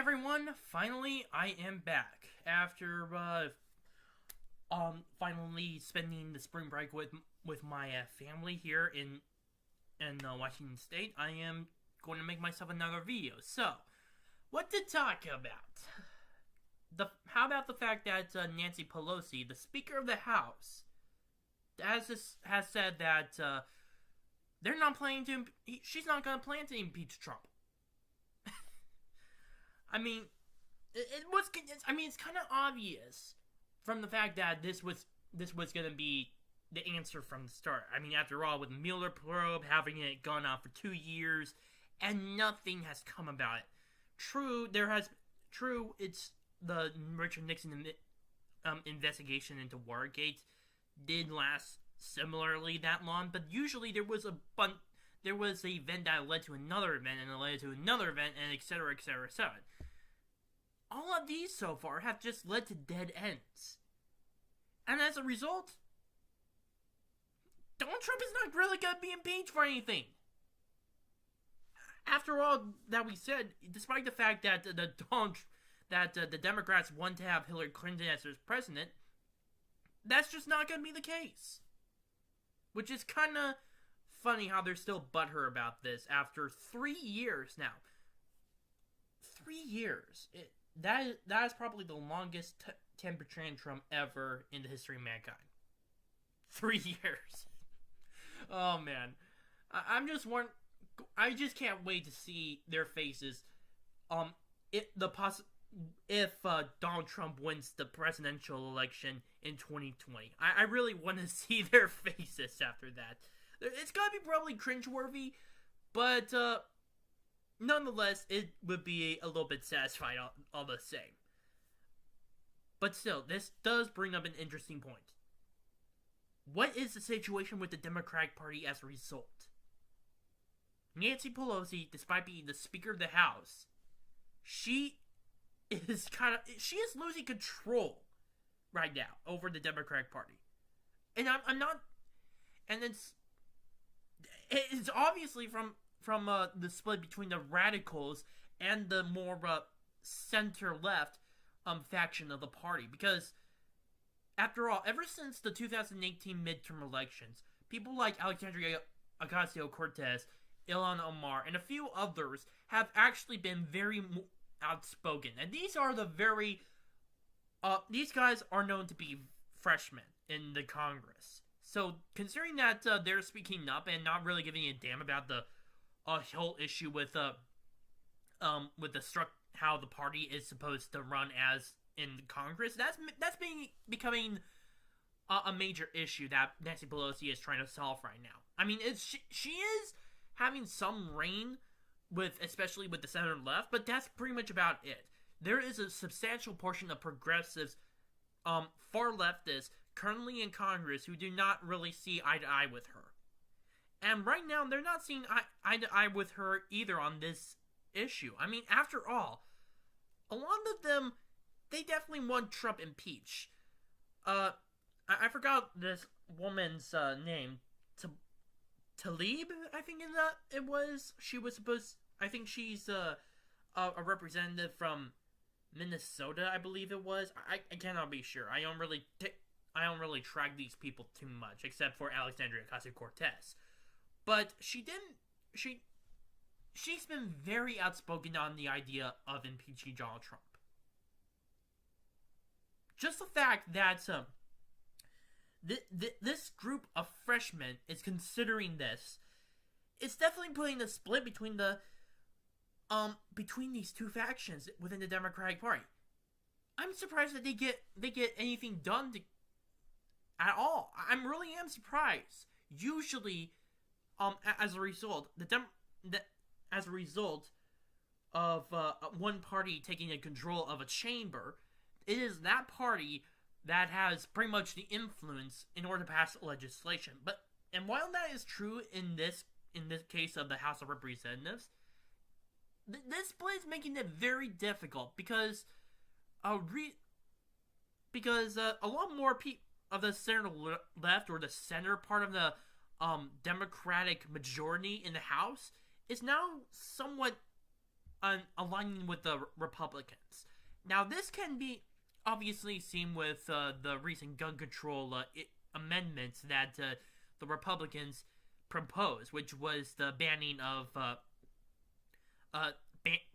everyone, finally I am back after finally spending the spring break with my family here in Washington State. I am going to make myself another video. So, what to talk about? How about the fact that Nancy Pelosi, the Speaker of the House, has said that they're not planning to. She's not going to plan to impeach Trump. I mean, it's kind of obvious from the fact that this was going to be the answer from the start. I mean, after all, with Mueller probe having it gone on for 2 years, and nothing has come about it. It's the Richard Nixon investigation into Watergate did last similarly that long, but usually there was an event that led to another event, and it led to another event, and etc., etc., etc. All of these so far have just led to dead ends. And as a result, Donald Trump is not really going to be impeached for anything. After all that we said, despite the fact that the Democrats want to have Hillary Clinton as their president, that's just not going to be the case. Which is kind of funny how they're still butthurt about this after 3 years now. 3 years. That is probably the longest temper tantrum ever in the history of mankind. 3 years. Oh man, I just can't wait to see their faces. If Donald Trump wins the presidential election in 2020, I really want to see their faces after that. It's gotta be probably cringeworthy, but nonetheless, it would be a little bit satisfying all the same. But still, this does bring up an interesting point. What is the situation with the Democratic Party as a result? Nancy Pelosi, despite being the Speaker of the House, she is losing control right now over the Democratic Party. And I'm not, and it's obviously from the split between the radicals and the more center-left faction of the party. Because, after all, ever since the 2018 midterm elections, people like Alexandria Ocasio-Cortez, Ilhan Omar, and a few others have actually been very outspoken. And these are these guys are known to be freshmen in the Congress. So, considering that they're speaking up and not really giving a damn about the whole issue with how the party is supposed to run as in Congress, that's becoming a major issue that Nancy Pelosi is trying to solve right now. I mean, she is having some reign especially with the center left, but that's pretty much about it. There is a substantial portion of progressives, far leftists, currently in Congress who do not really see eye to eye with her. And right now, they're not seeing eye to eye with her either on this issue. I mean, after all, a lot of them, they definitely want Trump impeached. I forgot this woman's name. Talib, I think it was. She was supposed. I think she's a representative from Minnesota, I believe it was. I cannot be sure. I don't really track these people too much, except for Alexandria Ocasio-Cortez. But she's been very outspoken on the idea of impeaching Donald Trump. Just the fact that this group of freshmen is considering this, it's definitely putting a split between these two factions within the Democratic Party. I'm surprised that they get anything done at all. I really am surprised. Usually, as a result of one party taking control of a chamber, it is that party that has pretty much the influence in order to pass legislation. And while that is true in this case of the House of Representatives, this split is making it very difficult because a lot more of the center left, or the center part of the Democratic majority in the House, is now somewhat aligning with the Republicans. Now, this can be obviously seen with the recent gun control amendments that the Republicans proposed, which was the banning of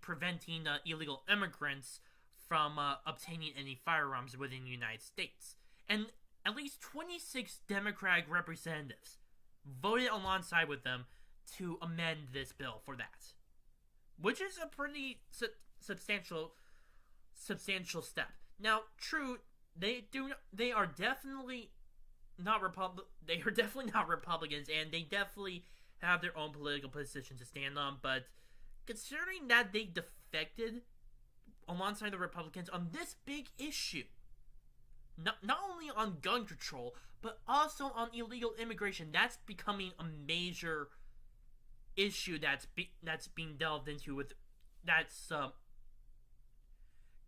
preventing illegal immigrants from obtaining any firearms within the United States. And at least 26 Democratic representatives voted alongside with them to amend this bill for that, which is a pretty substantial step. Now, true, they are definitely not Republicans, and they definitely have their own political position to stand on, but considering that they defected alongside the Republicans on this big issue, not only on gun control, but also on illegal immigration, that's becoming a major issue that's being delved into that's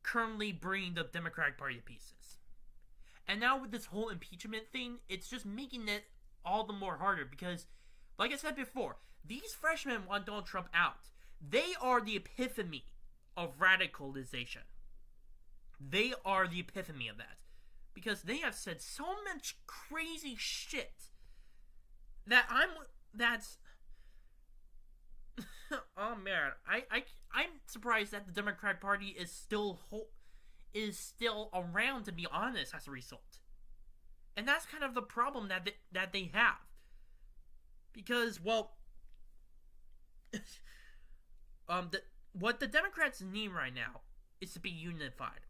currently bringing the Democratic Party to pieces. And now with this whole impeachment thing, it's just making it all the more harder because, like I said before, these freshmen want Donald Trump out. They are the epiphany of radicalization. They are the epiphany of that. Because they have said so much crazy shit that oh man, I'm surprised that the Democratic Party is still around, to be honest, as a result. And that's kind of the problem that they have. Because, well, what the Democrats need right now is to be unified.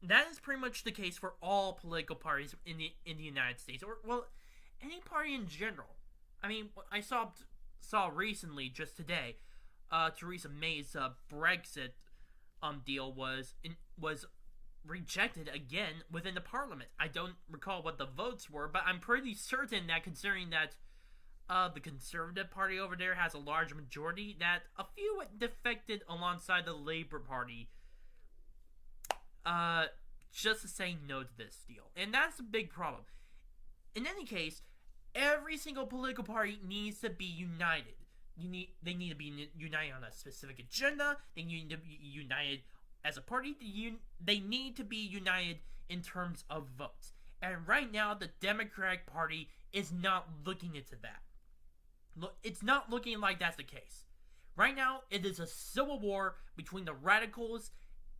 That is pretty much the case for all political parties in the United States, or, well, any party in general. I mean, I saw recently, just today, Theresa May's Brexit deal was rejected again within the Parliament. I don't recall what the votes were, but I'm pretty certain that, considering that the Conservative Party over there has a large majority, that a few defected alongside the Labour Party just to say no to this deal. And that's a big problem. In any case, every single political party needs to be united. They need to be united on a specific agenda. They need to be united as a party. They need to be united in terms of votes. And right now, the Democratic Party is not looking into that. Look, it's not looking like that's the case. Right now, it is a civil war between the radicals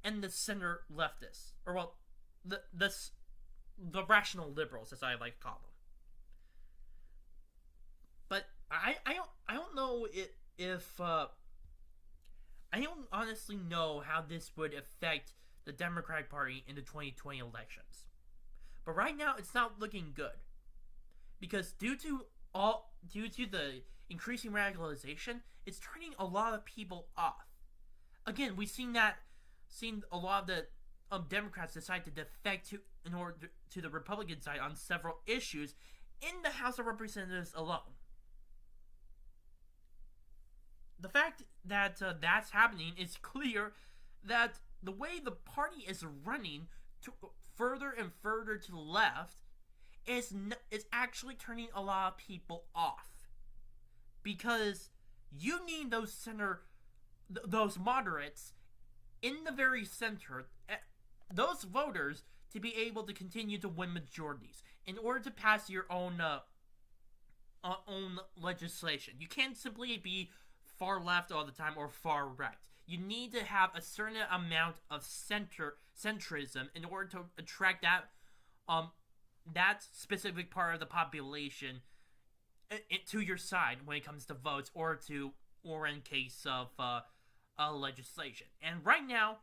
and the center leftists, or, well, the rational liberals, as I like to call them. But I don't know if I don't honestly know how this would affect the Democratic Party in the 2020 elections. But right now, it's not looking good, because due to the increasing radicalization, it's turning a lot of people off. Again, we've seen a lot of the Democrats decide to defect to the Republican side on several issues in the House of Representatives alone. The fact that that's happening is clear that the way the party is running further and further to the left is actually turning a lot of people off. Because you need those moderates in the very center, those voters, to be able to continue to win majorities in order to pass your own legislation. You can't simply be far left all the time or far right. You need to have a certain amount of centrism in order to attract that specific part of the population to your side when it comes to votes or in case of legislation. And right now,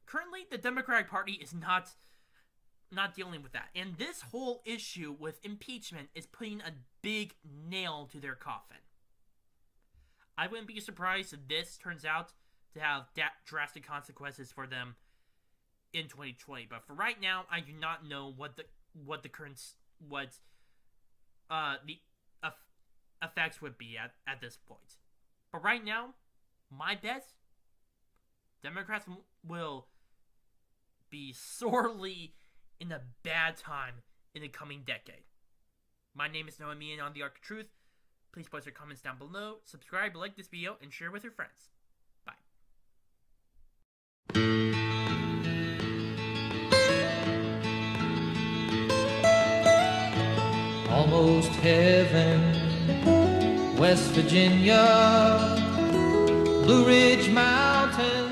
currently the Democratic Party is not dealing with that. And this whole issue with impeachment is putting a big nail to their coffin. I wouldn't be surprised if this turns out to have drastic consequences for them in 2020. But for right now, I do not know what the effects would be at this point. But right now, my bet, Democrats will be sorely in a bad time in the coming decade. My name is Noah Meehan on The Arc of Truth. Please post your comments down below, subscribe, like this video, and share with your friends. almost heaven. West Virginia, Blue Ridge Mountains.